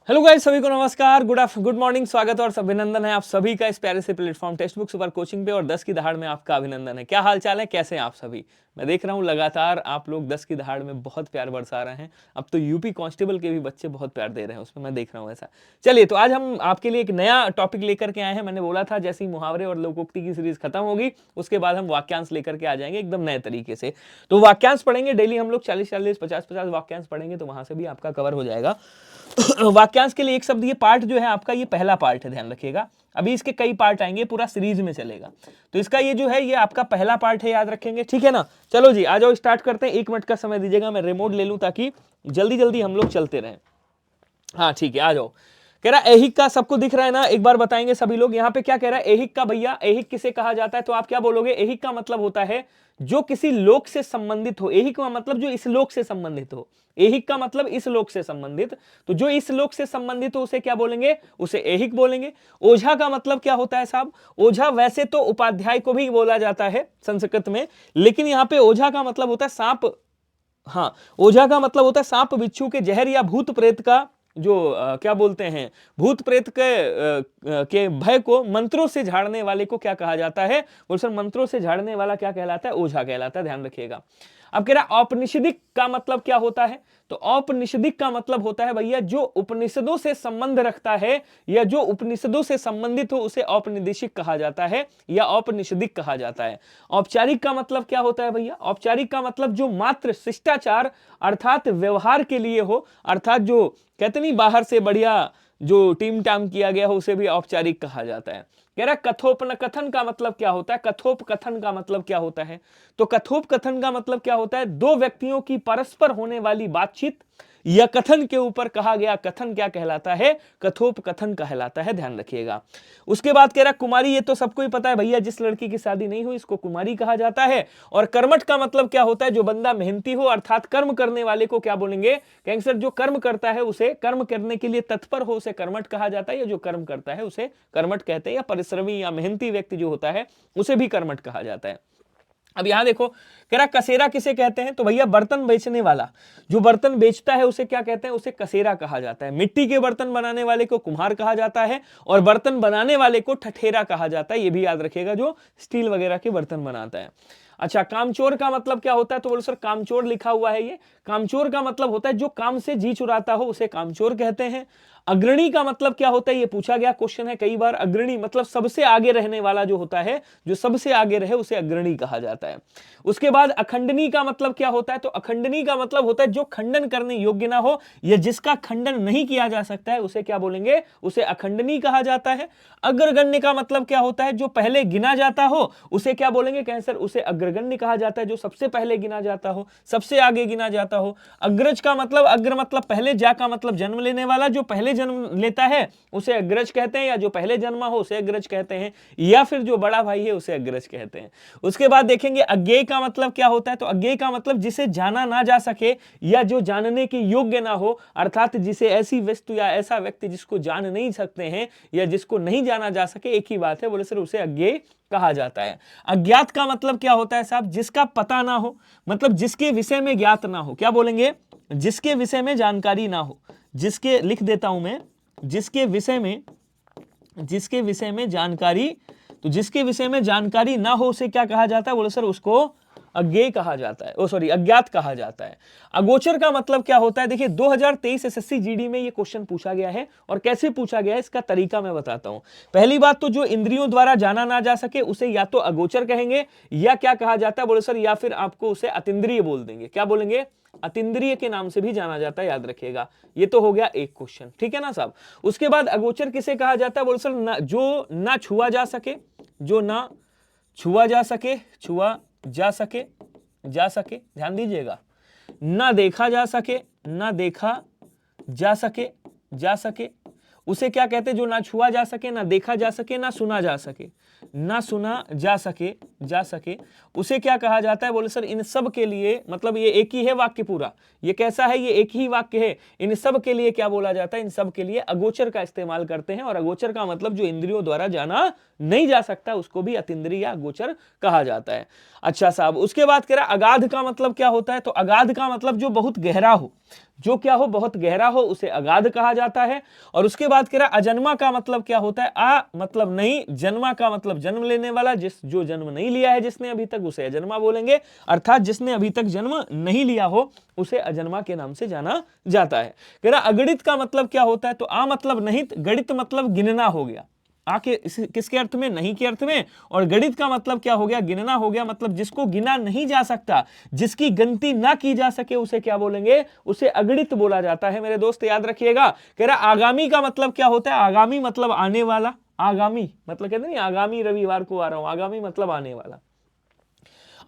Hello guys, सभी को नमस्कार, गुड मॉर्निंग, स्वागत और अभिनंदन है आप सभी का इस प्यारे से platform text book super coaching पे। और 10 की दहाड़ में आपका अभिनंदन है। क्या हाल चाल है, कैसे हैं आप सभी? मैं देख रहा हूं लगातार आप लोग 10 की दहाड़ में बहुत प्यार बरसा रहे हैं। अब तो यूपी कांस्टेबल के भी बच्चे बहुत प्यार दे रहे हैं, उसमें मैं देख रहा हूं ऐसा। चलिए, तो आज हम आपके लिए एक नया टॉपिक लेकर के आए हैं। मैंने बोला था जैसे ही मुहावरे और लोकोक्ति की सीरीज खत्म होगी उसके बाद हम वाक्यांश लेकर के आ जाएंगे एकदम नए तरीके से। तो वाक्यांश पढ़ेंगे डेली हम लोग, 40-40, 50-50 वाक्यांश पढ़ेंगे, तो वहां से भी आपका कवर हो जाएगा। वाक्यांश के लिए एक शब्द, ये पार्ट जो है आपका, ये पहला पार्ट है, ध्यान रखिएगा। अभी इसके कई पार्ट आएंगे, पूरा सीरीज में चलेगा। तो इसका ये जो है, ये आपका पहला पार्ट है, याद रखेंगे, ठीक है ना। चलो जी, आ जाओ, स्टार्ट करते हैं। 1 मिनट का समय दीजिएगा, मैं रिमोट ले लूं ताकि जल्दी जल्दी हम लोग चलते रहें। हाँ ठीक है, आ जाओ। कह रहा ऐहिक का, सबको दिख रहा है ना? एक बार बताएंगे सभी लोग। यहाँ पे क्या कह रहा है ऐहिक का? भैया ऐहिक किसे कहा जाता है? तो आप क्या बोलोगे? ऐहिक का मतलब होता है जो किसी लोक से संबंधित हो। ऐहिक का मतलब जो इस लोक से संबंधित हो। ऐहिक का मतलब इस लोक से संबंधित, तो जो इस लोक से संबंधित हो उसे क्या बोलेंगे? उसे ऐहिक बोलेंगे। ओझा का मतलब क्या होता है साहब? ओझा वैसे तो उपाध्याय को भी बोला जाता है संस्कृत में, लेकिन यहाँ पे ओझा का मतलब होता है सांप। हाँ, ओझा का मतलब होता है सांप बिच्छू के जहर या भूत प्रेत का जो क्या बोलते हैं, भूत प्रेत के भय को मंत्रों से झाड़ने वाले को क्या कहा जाता है? बोल सर, मंत्रों से झाड़ने वाला क्या कहलाता है? ओझा कहलाता है, ध्यान रखिएगा। अब कह रहा औपनिषदिक का मतलब क्या होता है? तो औपनिषदिक का मतलब होता है भैया जो उपनिषदों से संबंध रखता है या जो उपनिषदों से संबंधित हो उसे औपनिदेशिक कहा जाता है या औपनिषदिक कहा जाता है। औपचारिक का मतलब क्या होता है भैया? औपचारिक का मतलब जो मात्र शिष्टाचार अर्थात व्यवहार के लिए हो, अर्थात जो कहते नहीं बाहर से बढ़िया जो टीम टाम किया गया हो उसे भी औपचारिक कहा जाता है। कह रहा कथोपकथन का मतलब क्या होता है? कथोपकथन का मतलब क्या होता है? तो कथोपकथन का मतलब क्या होता है? दो व्यक्तियों की परस्पर होने वाली बातचीत या कथन के ऊपर कहा गया कथन क्या कहलाता है? कथोपकथन कहलाता है, ध्यान रखिएगा। उसके बाद कह रहा कुमारी, ये तो सबको ही पता है भैया, जिस लड़की की शादी नहीं हुई इसको कुमारी कहा जाता है। और कर्मठ का मतलब क्या होता है? जो बंदा मेहनती हो, अर्थात कर्म करने वाले को क्या बोलेंगे? कहेंगे सर जो कर्म करता है उसे, कर्म करने के लिए तत्पर हो उसे कर्मठ कहा जाता है, या जो कर्म करता है उसे कर्मठ कहते हैं, या परिश्रमी या मेहनती व्यक्ति जो होता है उसे भी कर्मठ कहा जाता है। अब यहां देखो, कह रहा कसेरा किसे कहते हैं? तो भैया बर्तन बेचने वाला, जो बर्तन बेचता है उसे क्या कहते हैं? उसे कसेरा कहा जाता है। मिट्टी के बर्तन बनाने वाले को कुम्हार कहा जाता है और बर्तन बनाने वाले को ठठेरा कहा जाता है। ये भी याद रखिएगा, जो स्टील वगैरह के बर्तन बनाता है। अच्छा, कामचोर का मतलब क्या होता है? तो बोलो सर कामचोर लिखा हुआ है ये। कामचोर का मतलब होता है जो काम से जी चुराता हो उसे कामचोर कहते हैं। अग्रणी का मतलब क्या होता है? ये पूछा गया क्वेश्चन है कई बार। अग्रणी मतलब सबसे आगे रहने वाला जो होता है, जो सबसे आगे रहे उसे अग्रणी कहा जाता है। उसके बाद अखंडनी का मतलब क्या होता है? तो अखंडनी का मतलब होता है जो खंडन करने योग्य ना हो या जिसका खंडन नहीं किया जा सकता है उसे क्या बोलेंगे? उसे अखंडनी कहा जाता है। अग्रगण्य का मतलब क्या होता है? जो पहले गिना जाता हो उसे क्या बोलेंगे? कहें सर उसे अग्रगण्य कहा जाता है, जो सबसे पहले गिना जाता हो, सबसे आगे गिना जाता हो। अग्रज का मतलब, अग्र मतलब पहले, जा का मतलब जन्म लेने वाला, जो पहले जन्म लेता है उसे अग्रज कहते हैं, या जो पहले जन्मा हो उसे अग्रज कहते हैं, या फिर जो बड़ा भाई है उसे अग्रज कहते हैं। उसके बाद देखेंगे अज्ञेय का मतलब क्या होता है? तो अज्ञेय का मतलब जिसे जाना ना जा सके या जो जानने के योग्य ना हो, अर्थात जिसे ऐसी वस्तु या ऐसा व्यक्ति जिसको जान नहीं सकते हैं या जिसको नहीं जाना जा सके, एक ही बात है, बोले सर उसे अज्ञेय कहा जाता है। अज्ञात का मतलब क्या होता है साहब? जिसका पता ना हो, मतलब जिसके विषय में ज्ञात ना हो। क्या बोलेंगे? जिसके विषय में जानकारी ना हो, जिसके, लिख देता हूं मैं, जिसके विषय में जानकारी, तो जिसके विषय में जानकारी ना हो उसे क्या कहा जाता है? बोलो सर उसको अज्ञेय कहा जाता है, सॉरी अज्ञात कहा जाता है। अगोचर का मतलब क्या होता है? देखिए 2023 एसएससी जीडी में ये क्वेश्चन पूछा गया है, और कैसे पूछा गया है इसका तरीका मैं बताता हूं। पहली बात तो जो इंद्रियों द्वारा जाना ना जा सके उसे या तो अगोचर कहेंगे, या क्या कहा जाता है बोले सर, या फिर आपको उसे अतीन्द्रिय बोल देंगे। क्या बोलेंगे? अतीन्द्रिय के नाम से भी जाना जाता है, याद रखिएगा। ये तो हो गया एक क्वेश्चन, ठीक है ना साहब। उसके बाद अगोचर किसे कहा जाता है? बोले सर जो ना छुआ जा सके, जो ना छुआ जा सके, ध्यान दीजिएगा। ना देखा जा सके, ना देखा जा सके, उसे क्या कहते हैं? जो ना छुआ जा सके, ना देखा जा सके, ना सुना जा सके, ना सुना जा सके, उसे क्या कहा जाता है? बोले सर इन सब के लिए, मतलब ये एक ही है वाक्य पूरा, ये कैसा है? ये एक ही वाक्य है। इन सब के लिए क्या बोला जाता है? इन सब के लिए अगोचर का इस्तेमाल करते हैं, और अगोचर का मतलब जो इंद्रियों द्वारा जाना नहीं जा सकता उसको भी अतीन्द्रिय या अगोचर कहा जाता है। अच्छा साहब, उसके बाद कह रहा अगाध का मतलब क्या होता है? तो अगाध का मतलब जो बहुत गहरा हो, जो क्या हो, बहुत गहरा हो, उसे अगाध कहा जाता है। और उसके बाद कह रहा अजन्मा का मतलब क्या होता है, आ मतलब नहीं, जन्मा का मतलब जन्म लेने वाला, जो जन्म नहीं लिया है जिसने अभी तक, उसे अजन्मा बोलेंगे। अर्थात जिसने अभी तक जन्म नहीं लिया हो उसे अजन्मा के नाम से जाना जाता है। कह रहा अगणित का मतलब क्या होता है, तो आ मतलब नहीं, गणित मतलब गिनना हो गया। आके किसके अर्थ में, नहीं के अर्थ में। और गणित का मतलब क्या हो गया, गिनना हो गया। मतलब जिसको गिना नहीं जा सकता, जिसकी गिनती ना की जा सके, उसे क्या बोलेंगे, उसे अगणित बोला जाता है। मेरे दोस्त याद रखिएगा। कह रहा आगामी का मतलब क्या होता है, आगामी मतलब आने वाला। आगामी मतलब कहते नहीं, आगामी रविवार को आ रहा हूं, आगामी मतलब आने वाला।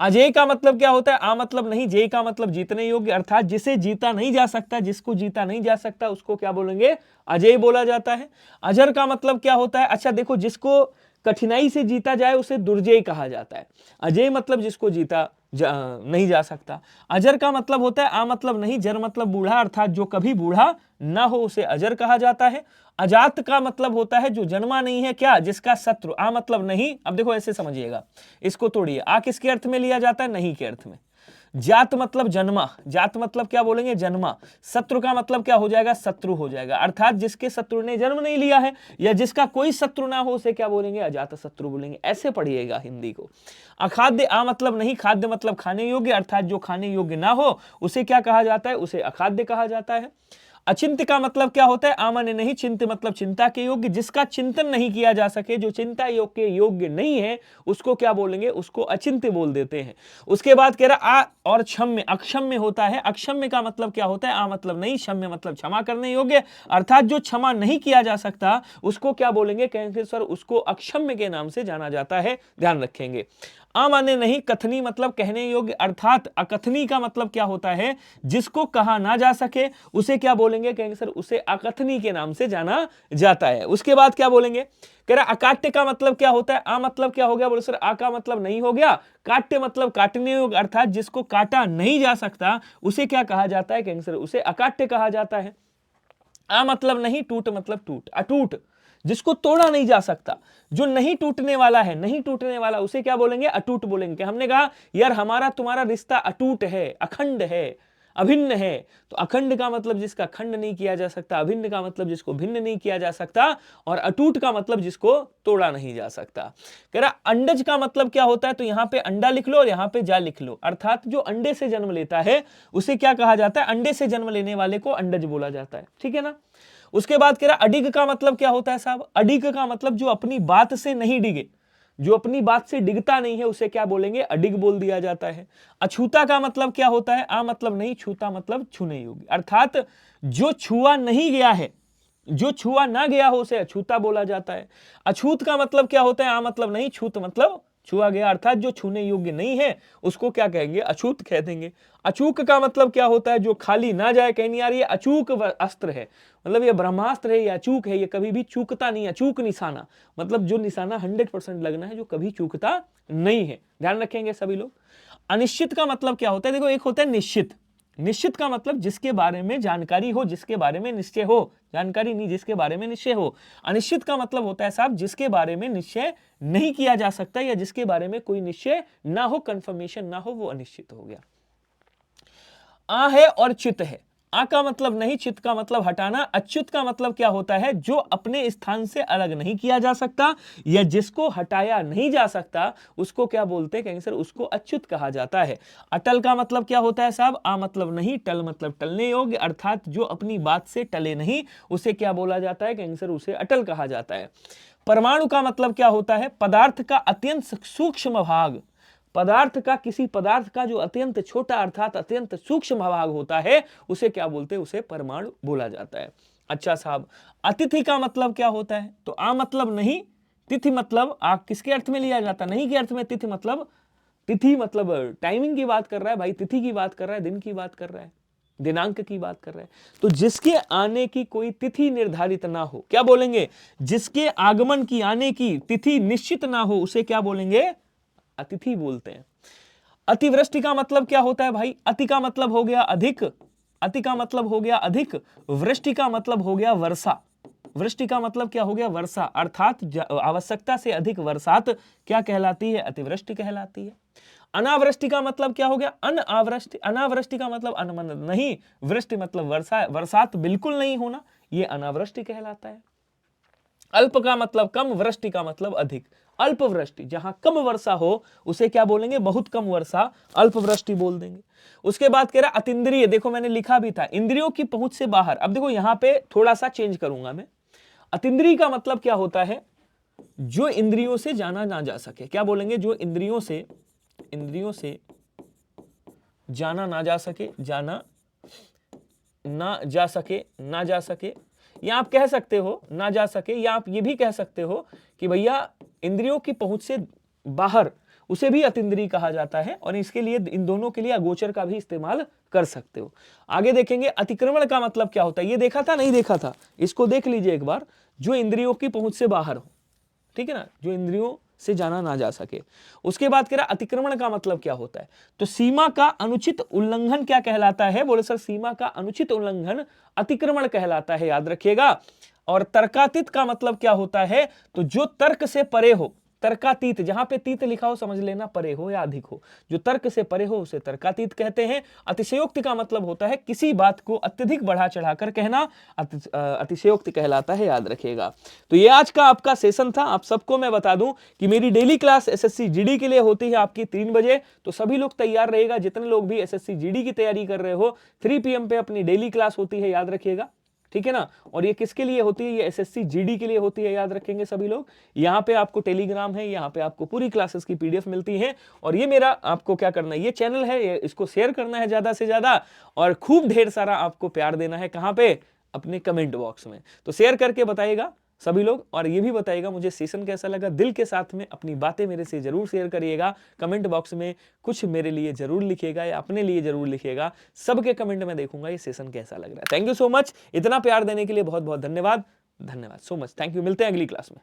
अजय का मतलब क्या होता है, आ मतलब नहीं, जय का मतलब जीतने योग्य। अर्थात जिसे जीता नहीं जा सकता, जिसको जीता नहीं जा सकता, उसको क्या बोलेंगे, अजय बोला जाता है। अजर का मतलब क्या होता है, अच्छा देखो, जिसको कठिनाई से जीता जाए उसे दुर्जय कहा जाता है। अजय मतलब जिसको जीता नहीं जा सकता। अजर का मतलब होता है आ मतलब नहीं, जर मतलब बूढ़ा, अर्थात जो कभी बूढ़ा ना हो उसे अजर कहा जाता है। अजात का मतलब होता है जो जन्मा नहीं है, क्या, जिसका शत्रु। आ मतलब नहीं, अब देखो ऐसे समझिएगा, इसको तोड़िए। आ किसके अर्थ में लिया जाता है, नहीं के अर्थ में। जात मतलब जन्मा, जात मतलब क्या बोलेंगे, जन्मा। शत्रु का मतलब क्या हो जाएगा, शत्रु हो जाएगा। अर्थात जिसके शत्रु ने जन्म नहीं लिया है या जिसका कोई शत्रु ना हो उसे क्या बोलेंगे, अजात शत्रु बोलेंगे। ऐसे पढ़िएगा हिंदी को। अखाद्य, आ मतलब नहीं, खाद्य मतलब खाने योग्य। अर्थात जो खाने योग्य ना हो उसे क्या कहा जाता है, उसे अखाद्य कहा जाता है। अचिंत्य का मतलब क्या होता है, आमान्य नहीं, चिंत्य मतलब चिंता के योग्य। जिसका चिंतन नहीं किया जा सके, जो चिंता योग्य नहीं है, उसको क्या बोलेंगे, उसको अचिंत्य बोल देते हैं। उसके बाद कह रहा आ और क्षम्य, अक्षम्य होता है। अक्षम्य का मतलब क्या होता है, आ मतलब नहीं, क्षम्य मतलब क्षमा करने योग्य। अर्थात जो क्षमा नहीं किया जा सकता उसको क्या बोलेंगे, कहेंगे सर उसको अक्षम्य के नाम से जाना जाता है, ध्यान रखेंगे। अमान्य नहीं, कथनी मतलब कहने योग्य। अर्थात अकथनी का मतलब क्या होता है, जिसको कहा ना जा सके उसे क्या बोलेंगे, कहेंगे सर उसे अकथनी के नाम से जाना जाता है। उसके बाद क्या बोलेंगे, कह रहा अकाट्य का मतलब क्या होता है, आ मतलब क्या हो गया, बोले सर आ का मतलब नहीं हो गया, काट्य मतलब काटने योग्य। अर्थात जिसको काटा नहीं जा सकता उसे क्या कहा जाता है, कहेंगे सर उसे अकाट्य कहा जाता है। आ मतलब नहीं, टूट मतलब टूट, अटूट, जिसको तोड़ा नहीं जा सकता, जो नहीं टूटने वाला है, नहीं टूटने वाला, उसे क्या बोलेंगे, अटूट बोलेंगे। हमने कहा यार हमारा तुम्हारा रिश्ता अटूट है, अखंड है, अभिन्न है। तो अखंड का मतलब जिसका खंड नहीं किया जा सकता, अभिन्न का मतलब जिसको भिन्न नहीं किया जा सकता, और अटूट का मतलब जिसको तोड़ा नहीं जा सकता। कह रहा अंडज का मतलब क्या होता है, तो यहां पे अंडा लिख लो और यहां पे जा लिख लो। अर्थात जो अंडे से जन्म लेता है उसे क्या कहा जाता है, अंडे से जन्म लेने वाले को अंडज बोला जाता है, ठीक है ना। उसके बाद कह रहा अडिग का मतलब क्या होता है साहब, अडिग का मतलब जो अपनी बात से नहीं डिगे, जो अपनी बात से डिगता नहीं है उसे क्या बोलेंगे, अडिग बोल दिया जाता है। अछूता का मतलब क्या होता है, आ मतलब नहीं, छूता मतलब छूने योग्य। अर्थात जो छुआ नहीं गया है, जो छुआ ना गया हो उसे अछूता बोला जाता है। अछूत का मतलब क्या होता है, आ मतलब नहीं, छूत मतलब छुआ गया। अर्थात जो छूने योग्य नहीं है उसको क्या कहेंगे, अछूत कह देंगे। अचूक का मतलब क्या होता है, जो खाली ना जाए, कहीं नहीं आ रही है, अचूक अस्त्र है, मतलब ये ब्रह्मास्त्र है, ये अचूक है, ये कभी भी चूकता नहीं। अचूक निशाना मतलब जो निशाना 100% लगना है, जो कभी चूकता नहीं है, ध्यान रखेंगे सभी लोग। अनिश्चित का मतलब क्या होता है, देखो एक होता है निश्चित, निश्चित का मतलब जिसके बारे में जानकारी हो, जिसके बारे में निश्चय हो, जानकारी नहीं, जिसके बारे में निश्चय हो। अनिश्चित का मतलब होता है साहब जिसके बारे में निश्चय नहीं किया जा सकता, या जिसके बारे में कोई निश्चय ना हो, कंफर्मेशन ना हो, वो अनिश्चित हो गया। आ है और चित है, आ का मतलब नहीं, चित का मतलब हटाना। अच्युत का मतलब क्या होता है, जो अपने स्थान से अलग नहीं किया जा सकता या जिसको हटाया नहीं जा सकता उसको क्या बोलते हैं, कहेंगे सर उसको अच्युत कहा जाता है। अटल का मतलब क्या होता है साहब, आ मतलब नहीं, टल मतलब टलने योग्य। अर्थात जो अपनी बात से टले नहीं उसे क्या बोला जाता है, कहेंगे सर उसे अटल कहा जाता है। परमाणु का मतलब क्या होता है, पदार्थ का अत्यंत सूक्ष्म भाग, पदार्थ का, किसी पदार्थ का जो अत्यंत छोटा अर्थात अत्यंत सूक्ष्म भाग होता है उसे क्या बोलते हैं, उसे परमाणु बोला जाता है। अच्छा साहब, अतिथि का मतलब क्या होता है, तो आ मतलब नहीं, तिथि मतलब आ किसके अर्थ में लिया जाता, नहीं के अर्थ में। तिथि मतलब टाइमिंग की बात कर रहा है भाई, तिथि की बात कर रहा है, दिन की बात कर रहा है, दिनांक की बात कर रहे हैं। तो जिसके आने की कोई तिथि निर्धारित ना हो, क्या बोलेंगे, जिसके आगमन की, आने की तिथि निश्चित ना हो उसे क्या बोलेंगे, अतिथि बोलते हैं। अतिवृष्टि का मतलब क्या होता है भाई, अति का मतलब हो गया अधिक, अति का मतलब हो गया अधिक, वृष्टि का मतलब हो गया वर्षा, वृष्टि का मतलब क्या हो गया, वर्षा। अर्थात आवश्यकता से अधिक वर्षात क्या कहलाती है, अतिवृष्टि कहलाती है। अनावृष्टि का मतलब क्या हो गया? अनावृष्टि। अनावृष्टि का मतलब अनमन नहीं, वृष्टि मतलब वर्षा, बरसात बिल्कुल नहीं होना, ये अनावृष्टि कहलाता है। अल्प का मतलब कम, वृष्टि का मतलब अधिक। अल्प वृष्टि, जहां कम वर्षा हो उसे क्या बोलेंगे? बहुत कम वर्षा, अल्प वृष्टि बोल देंगे। उसके बाद कह रहा अतीन्द्रिय, देखो मैंने लिखा भी था, इंद्रियों की पहुंच से बाहर। अब देखो यहां पे थोड़ा सा चेंज करूंगा मैं। अतीन्द्रिय का मतलब क्या होता है? जो इंद्रियों से जाना ना जा सके। क्या बोलेंगे? जो इंद्रियों से जाना ना जा सके, जाना ना जा सके, ना जा सके, या आप कह सकते हो ना जा सके, या आप ये भी कह सकते हो कि भैया इंद्रियों की पहुंच से बाहर, उसे भी अतीन्द्रिय कहा जाता है। और इसके लिए, इन दोनों के लिए अगोचर का भी इस्तेमाल कर सकते हो। आगे देखेंगे अतिक्रमण का मतलब क्या होता है। ये देखा था, नहीं देखा था? इसको देख लीजिए एक बार। जो इंद्रियों की पहुंच से बाहर हो, ठीक है ना, जो इंद्रियों से जाना ना जा सके। उसके बाद कह रहा अतिक्रमण का मतलब क्या होता है? तो सीमा का अनुचित उल्लंघन क्या कहलाता है? बोले सर सीमा का अनुचित उल्लंघन अतिक्रमण कहलाता है, याद रखिएगा। और तर्कातीत का मतलब क्या होता है? तो जो तर्क से परे हो, तर्कातीत, जहां पे तीत लिखा हो समझ लेना परे हो या अधिक हो, जो तर्क से परे हो उसे तर्कातीत कहते हैं। अतिशयोक्ति का मतलब होता है किसी बात को अत्यधिक बढ़ा चढ़ाकर कहना, अतिशयोक्ति कहलाता है, याद रखिएगा। तो ये आज का आपका सेशन था। आप सबको मैं बता दूं कि मेरी डेली क्लास एसएससी जीडी के लिए होती है आपकी 3 बजे, तो सभी लोग तैयार रहेगा। जितने लोग भी एसएससी जीडी की तैयारी कर रहे हो, 3 PM पे अपनी डेली क्लास होती है, याद रखिएगा, ठीक है ना। और ये किसके लिए होती है? ये एसएससी जीडी के लिए होती है, याद रखेंगे सभी लोग। यहाँ पे आपको टेलीग्राम है, यहाँ पे आपको पूरी क्लासेस की पीडीएफ मिलती है। और ये मेरा आपको क्या करना है, ये चैनल है, इसको शेयर करना है ज्यादा से ज्यादा, और खूब ढेर सारा आपको प्यार देना है। कहाँ पे? अपने कमेंट बॉक्स में। तो शेयर करके बताइएगा सभी लोग, और ये भी बताइएगा मुझे सेशन कैसा लगा। दिल के साथ में अपनी बातें मेरे से जरूर शेयर करिएगा। कमेंट बॉक्स में कुछ मेरे लिए जरूर लिखिएगा या अपने लिए जरूर लिखिएगा। सबके कमेंट में देखूंगा ये सेशन कैसा लग रहा है। थैंक यू सो मच, इतना प्यार देने के लिए बहुत बहुत धन्यवाद। धन्यवाद सो मच, थैंक यू। मिलते हैं अगली क्लास में।